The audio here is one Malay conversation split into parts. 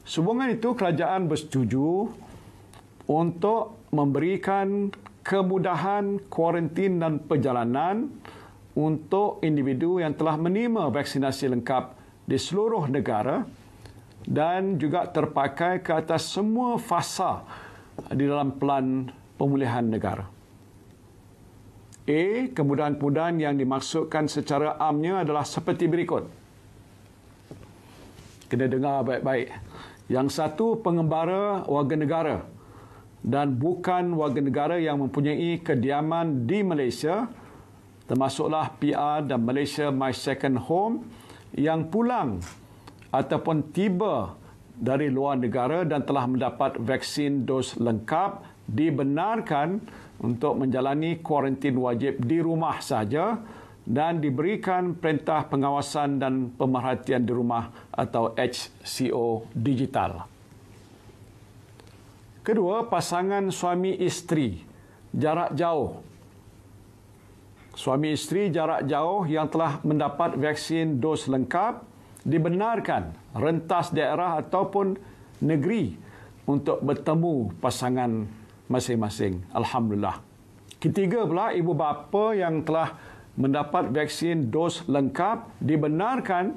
Sehubungan itu, kerajaan bersetuju untuk memberikan kemudahan kuarantin dan perjalanan untuk individu yang telah menerima vaksinasi lengkap di seluruh negara dan juga terpakai ke atas semua fasa di dalam pelan pemulihan negara. Kemudahan-kemudahan yang dimaksudkan secara amnya adalah seperti berikut. Kena dengar baik-baik. Yang satu, pengembara warga negara dan bukan warga negara yang mempunyai kediaman di Malaysia, termasuklah PR dan Malaysia My Second Home yang pulang ataupun tiba dari luar negara dan telah mendapat vaksin dos lengkap dibenarkan untuk menjalani kuarantin wajib di rumah saja dan diberikan perintah pengawasan dan pemerhatian di rumah atau HCO digital. Kedua, pasangan suami isteri jarak jauh. Suami isteri jarak jauh yang telah mendapat vaksin dos lengkap dibenarkan rentas daerah ataupun negeri untuk bertemu pasangan masing-masing. Alhamdulillah. Ketiga pula, ibu bapa yang telah mendapat vaksin dos lengkap dibenarkan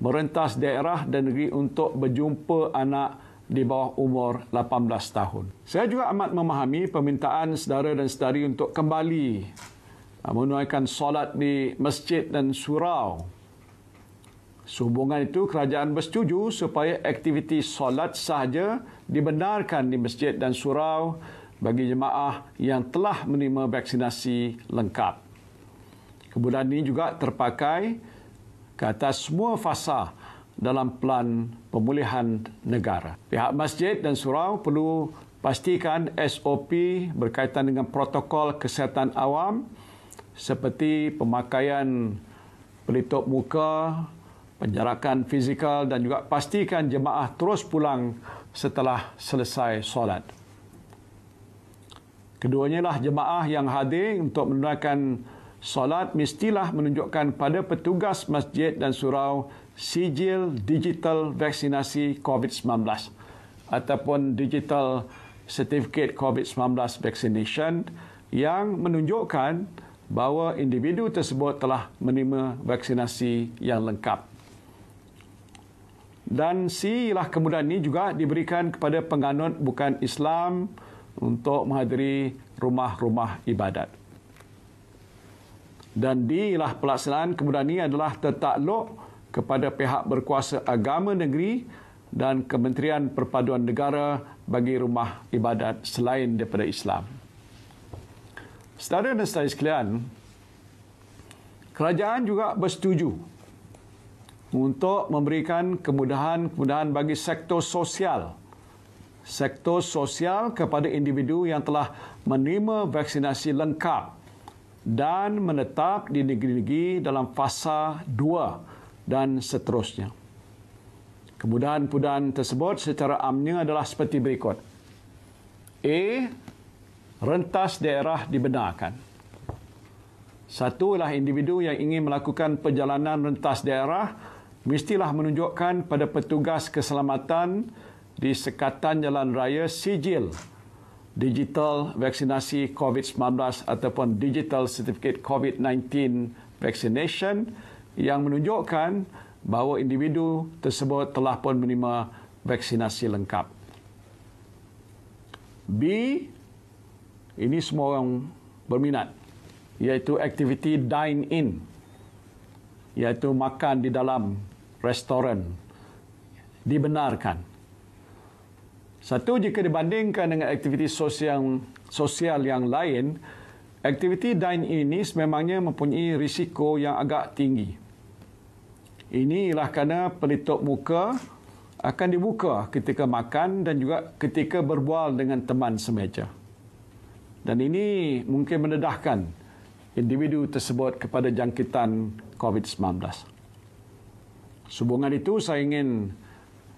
merentas daerah dan negeri untuk berjumpa anak di bawah umur 18 tahun. Saya juga amat memahami permintaan saudara dan saudari untuk kembali menunaikan solat di masjid dan surau. Sehubungan itu, kerajaan bersetuju supaya aktiviti solat sahaja dibenarkan di masjid dan surau bagi jemaah yang telah menerima vaksinasi lengkap. Kemudahan ini juga terpakai ke atas semua fasa dalam pelan pemulihan negara. Pihak masjid dan surau perlu pastikan SOP berkaitan dengan protokol kesihatan awam seperti pemakaian pelitup muka, penjarakan fizikal dan juga pastikan jemaah terus pulang setelah selesai solat. Keduanya lah jemaah yang hadir untuk menunaikan solat mestilah menunjukkan pada petugas masjid dan surau sijil digital vaksinasi COVID-19 ataupun digital certificate COVID-19 vaccination yang menunjukkan bahawa individu tersebut telah menerima vaksinasi yang lengkap. Dan ialah kemudahan ini juga diberikan kepada penganut bukan Islam untuk menghadiri rumah-rumah ibadat. Dan ialah pelaksanaan kemudahan ini adalah tertakluk kepada pihak berkuasa agama negeri dan Kementerian Perpaduan Negara bagi rumah ibadat selain daripada Islam. Saudara dan saudari sekalian, kerajaan juga bersetuju untuk memberikan kemudahan-kemudahan bagi sektor sosial. Sektor sosial kepada individu yang telah menerima vaksinasi lengkap dan menetap di negeri-negeri dalam fasa 2 dan seterusnya. Kemudahan-kemudahan tersebut secara amnya adalah seperti berikut. Rentas daerah dibenarkan. Satu ialah individu yang ingin melakukan perjalanan rentas daerah mestilah menunjukkan pada petugas keselamatan di sekatan jalan raya sijil digital vaksinasi COVID-19 ataupun digital certificate COVID-19 vaccination yang menunjukkan bahawa individu tersebut telah pun menerima vaksinasi lengkap. Ini semua orang berminat, iaitu aktiviti dine-in, iaitu makan di dalam restoran, dibenarkan. Satu, jika dibandingkan dengan aktiviti sosial yang lain, aktiviti dine-in ini sememangnya mempunyai risiko yang agak tinggi. Ini ialah kerana pelitup muka akan dibuka ketika makan dan juga ketika berbual dengan teman semeja. Dan ini mungkin mendedahkan individu tersebut kepada jangkitan COVID-19. Sehubungan itu, saya ingin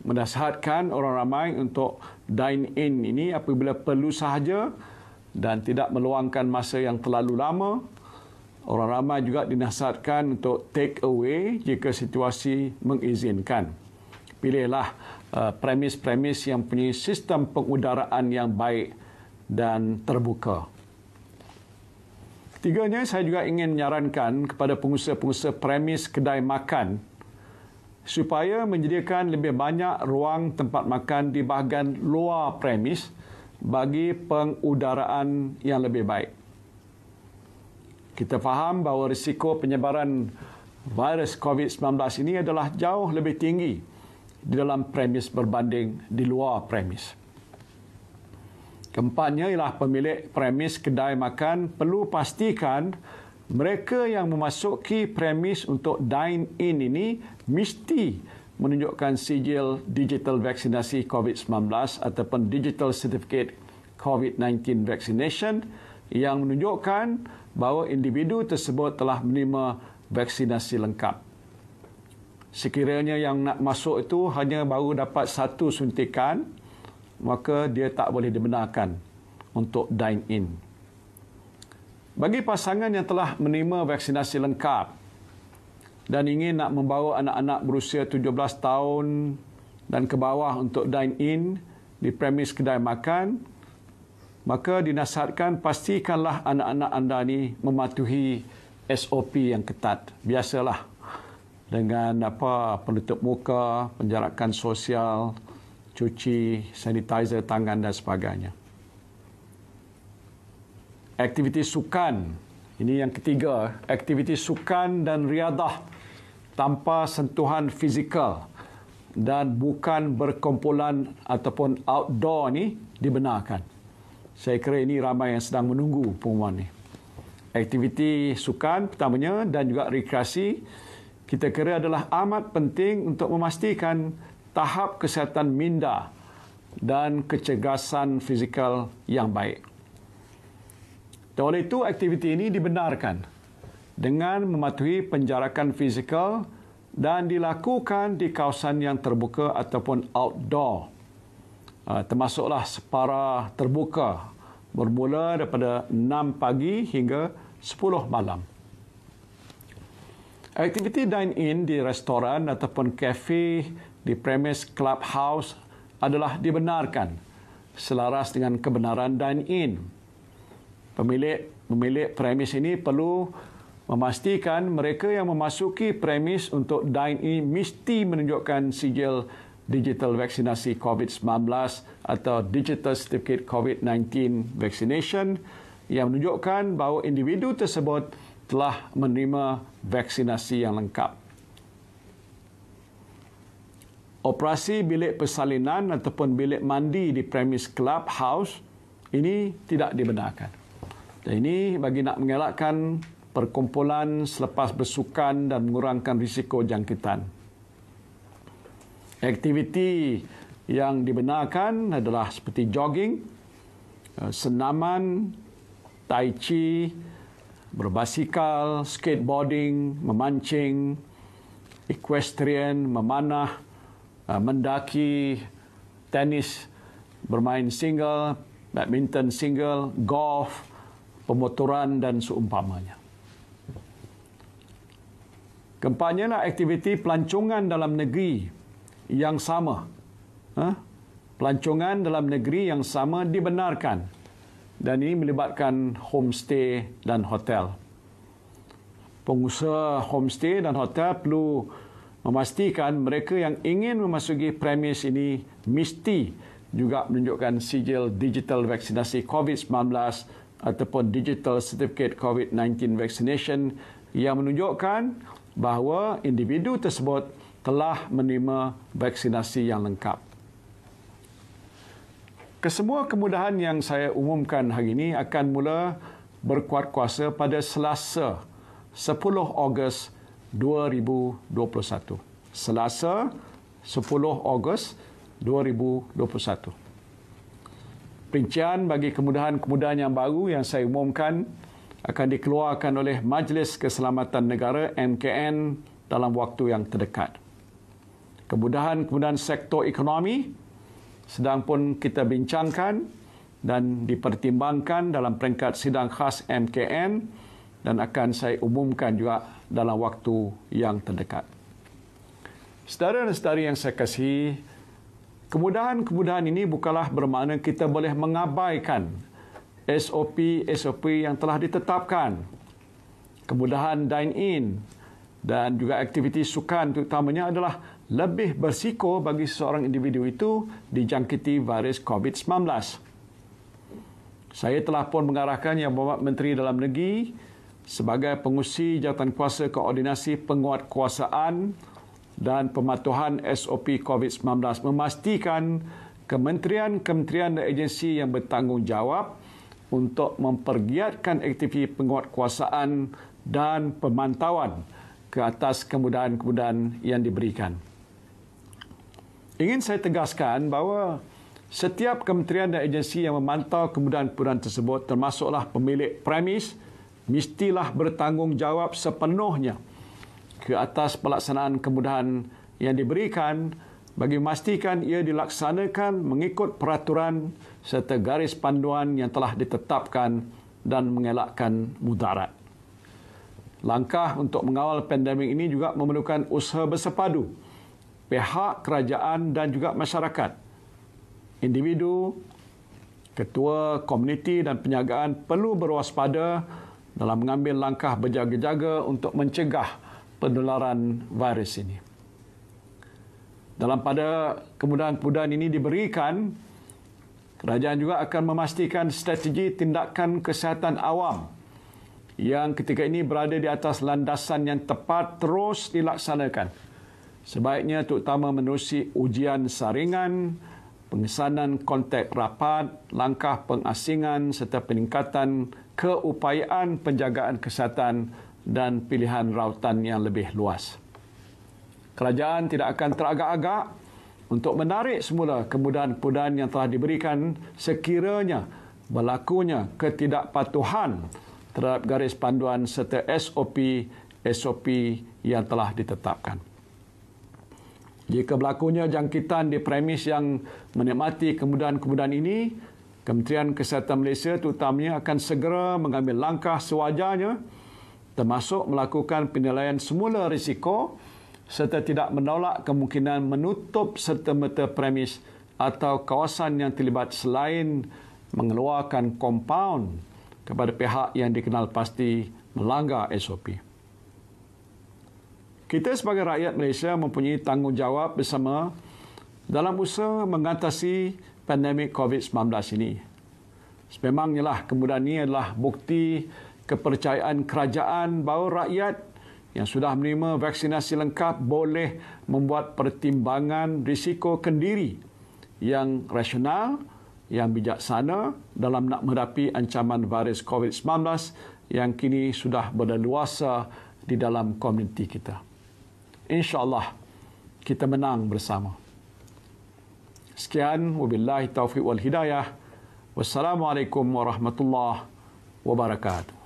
menasihatkan orang ramai untuk dine-in ini apabila perlu sahaja dan tidak meluangkan masa yang terlalu lama. Orang ramai juga dinasihatkan untuk take away jika situasi mengizinkan. Pilihlah premis-premis yang punya sistem pengudaraan yang baik dan terbuka. Ketiganya, saya juga ingin menyarankan kepada pengusaha-pengusaha premis kedai makan supaya menyediakan lebih banyak ruang tempat makan di bahagian luar premis bagi pengudaraan yang lebih baik. Kita faham bahawa risiko penyebaran virus COVID-19 ini adalah jauh lebih tinggi di dalam premis berbanding di luar premis. Keempatnya ialah pemilik premis kedai makan perlu pastikan mereka yang memasuki premis untuk dine-in ini mesti menunjukkan sijil digital vaksinasi COVID-19 ataupun digital certificate COVID-19 vaccination yang menunjukkan bahawa individu tersebut telah menerima vaksinasi lengkap. Sekiranya yang nak masuk itu hanya baru dapat satu suntikan, maka dia tak boleh dibenarkan untuk dine-in. Bagi pasangan yang telah menerima vaksinasi lengkap dan ingin nak membawa anak-anak berusia 17 tahun dan ke bawah untuk dine-in di premis kedai makan, maka dinasihatkan pastikanlah anak-anak anda ni mematuhi SOP yang ketat. Biasalah dengan penutup muka, penjarakan sosial, cuci, sanitizer tangan dan sebagainya. Aktiviti sukan, ini yang ketiga, aktiviti sukan dan riadah tanpa sentuhan fizikal dan bukan berkumpulan ataupun outdoor ni dibenarkan. Saya kira ini ramai yang sedang menunggu pengumuman ni. Aktiviti sukan pertamanya dan juga rekreasi kita kira adalah amat penting untuk memastikan tahap kesihatan minda dan kecergasan fizikal yang baik. Dan oleh itu, aktiviti ini dibenarkan dengan mematuhi penjarakan fizikal dan dilakukan di kawasan yang terbuka ataupun outdoor. Termasuklah separa terbuka bermula daripada 6 pagi hingga 10 malam. Aktiviti dine-in di restoran ataupun kafe di premis clubhouse adalah dibenarkan selaras dengan kebenaran dine-in. Pemilik premis ini perlu memastikan mereka yang memasuki premis untuk dine-in mesti menunjukkan sijil digital vaksinasi COVID-19 atau digital certificate COVID-19 vaccination yang menunjukkan bahawa individu tersebut telah menerima vaksinasi yang lengkap. Operasi bilik persalinan ataupun bilik mandi di premis clubhouse ini tidak dibenarkan. Dan ini bagi nak mengelakkan perkumpulan selepas bersukan dan mengurangkan risiko jangkitan. Aktiviti yang dibenarkan adalah seperti jogging, senaman, tai chi, berbasikal, skateboarding, memancing, equestrian, memanah, mendaki, tenis, bermain single, badminton single, golf, pemotoran dan seumpamanya. Keempatnya lah aktiviti pelancongan dalam negeri yang sama. Pelancongan dalam negeri yang sama dibenarkan dan ini melibatkan homestay dan hotel. Pengusaha homestay dan hotel perlu memastikan mereka yang ingin memasuki premis ini mesti juga menunjukkan sijil digital vaksinasi COVID-19 ataupun digital certificate COVID-19 vaccination yang menunjukkan bahawa individu tersebut telah menerima vaksinasi yang lengkap. Kesemua kemudahan yang saya umumkan hari ini akan mula berkuat kuasa pada Selasa 10 Ogos 2021. Selasa 10 Ogos 2021. Perincian bagi kemudahan-kemudahan yang baru yang saya umumkan akan dikeluarkan oleh Majlis Keselamatan Negara MKN dalam waktu yang terdekat. Kemudahan-kemudahan sektor ekonomi sedang pun kita bincangkan dan dipertimbangkan dalam peringkat sidang khas MKN dan akan saya umumkan juga dalam waktu yang terdekat. Saudara dan saudari yang saya kasihi, Kemudahan-kemudahan ini bukanlah bermakna kita boleh mengabaikan SOP yang telah ditetapkan. Kemudahan dine-in dan juga aktiviti sukan terutamanya adalah lebih bersiko bagi seseorang individu itu dijangkiti virus COVID-19. Saya telah pun mengarahkan Yang Berhormat Menteri Dalam Negeri sebagai pengurusi Jawatankuasa Koordinasi Penguatkuasaan dan Pematuhan SOP COVID-19 memastikan kementerian-kementerian dan agensi yang bertanggungjawab untuk mempergiatkan aktiviti penguatkuasaan dan pemantauan ke atas kemudahan-kemudahan yang diberikan. Ingin saya tegaskan bahawa setiap kementerian dan agensi yang memantau kemudahan-kemudahan tersebut, termasuklah pemilik premis, mestilah bertanggungjawab sepenuhnya ke atas pelaksanaan kemudahan yang diberikan bagi memastikan ia dilaksanakan mengikut peraturan serta garis panduan yang telah ditetapkan dan mengelakkan mudarat. Langkah untuk mengawal pandemik ini juga memerlukan usaha bersepadu pihak kerajaan dan juga masyarakat. Individu, ketua komuniti dan penjagaan perlu berwaspada dalam mengambil langkah berjaga-jaga untuk mencegah penularan virus ini. Dalam pada kemudahan-kemudahan ini diberikan, kerajaan juga akan memastikan strategi tindakan kesihatan awam yang ketika ini berada di atas landasan yang tepat terus dilaksanakan. Sebaiknya terutama menerusi ujian saringan, pengesanan kontak rapat, langkah pengasingan serta peningkatan keupayaan penjagaan kesihatan dan pilihan rawatan yang lebih luas. Kerajaan tidak akan teragak-agak untuk menarik semula kemudahan-kemudahan yang telah diberikan sekiranya berlakunya ketidakpatuhan terhadap garis panduan serta SOP yang telah ditetapkan. Jika berlakunya jangkitan di premis yang menikmati kemudahan-kemudahan ini, Kementerian Kesihatan Malaysia terutamanya akan segera mengambil langkah sewajarnya termasuk melakukan penilaian semula risiko serta tidak menolak kemungkinan menutup serta-merta premis atau kawasan yang terlibat selain mengeluarkan kompaun kepada pihak yang dikenal pasti melanggar SOP. Kita sebagai rakyat Malaysia mempunyai tanggungjawab bersama dalam usaha mengatasi pandemik COVID-19 ini. Sememangnya lah kemudahan ini adalah bukti kepercayaan kerajaan bahawa rakyat yang sudah menerima vaksinasi lengkap boleh membuat pertimbangan risiko kendiri yang rasional, yang bijaksana dalam nak menghadapi ancaman virus COVID-19 yang kini sudah berleluasa di dalam komuniti kita. InsyaAllah kita menang bersama. Sekian, wabillahi taufiq wal hidayah. Wassalamualaikum warahmatullahi wabarakatuh.